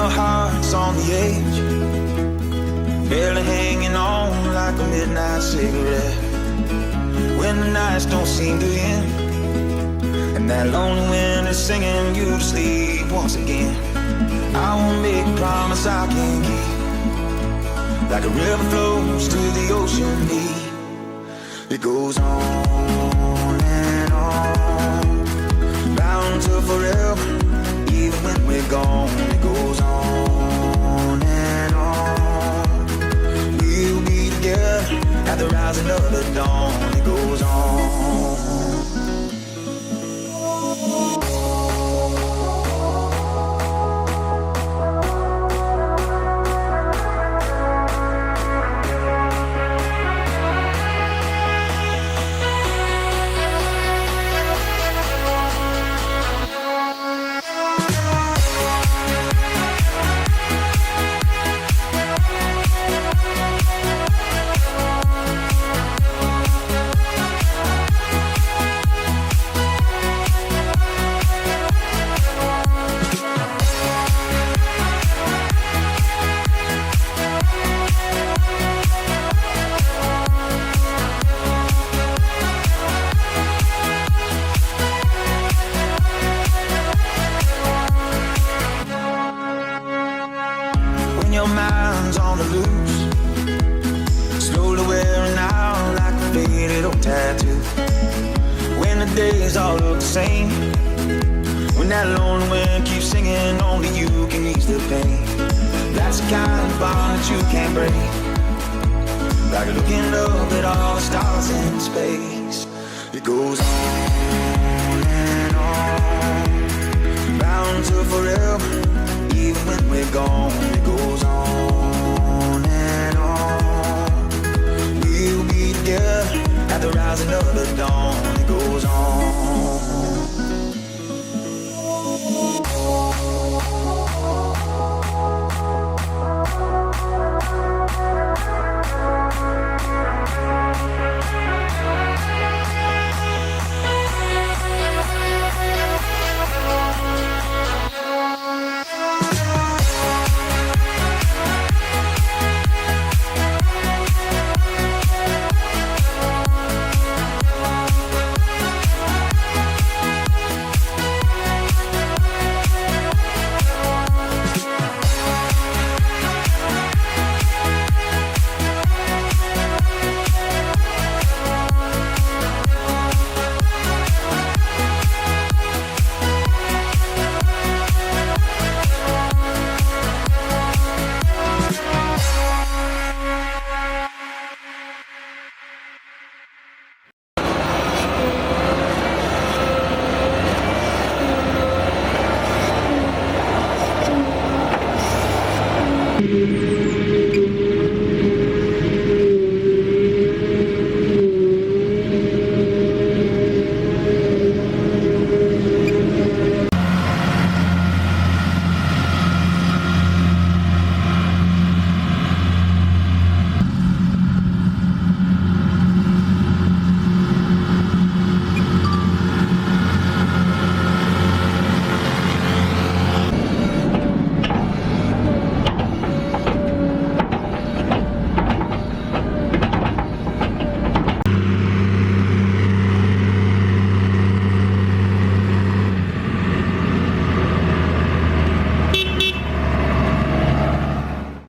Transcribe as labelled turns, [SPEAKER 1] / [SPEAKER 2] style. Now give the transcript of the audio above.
[SPEAKER 1] our hearts on the edge, barely hanging on like a midnight cigarette. When the nights don't seem to end, and that lonely wind is singing you to sleep once again. I won't make a promise I can't keep. Like a river flows to the ocean deep, it goes on and on, bound to forever. Even when we're gone, it goes on and on. We'll be together at the rising of the dawn. It goes on. Your mind's on the loose, slowly wearing out like a faded old tattoo. When the days all look the same, when that lonely wind keeps singing, only you can ease the pain. That's the kind of bond that you can't break, like looking up at all the stars in space. It goes on and on, bound to forever. Even when we're gone, it goes on and on. We'll be together at the rising of the dawn. It goes on.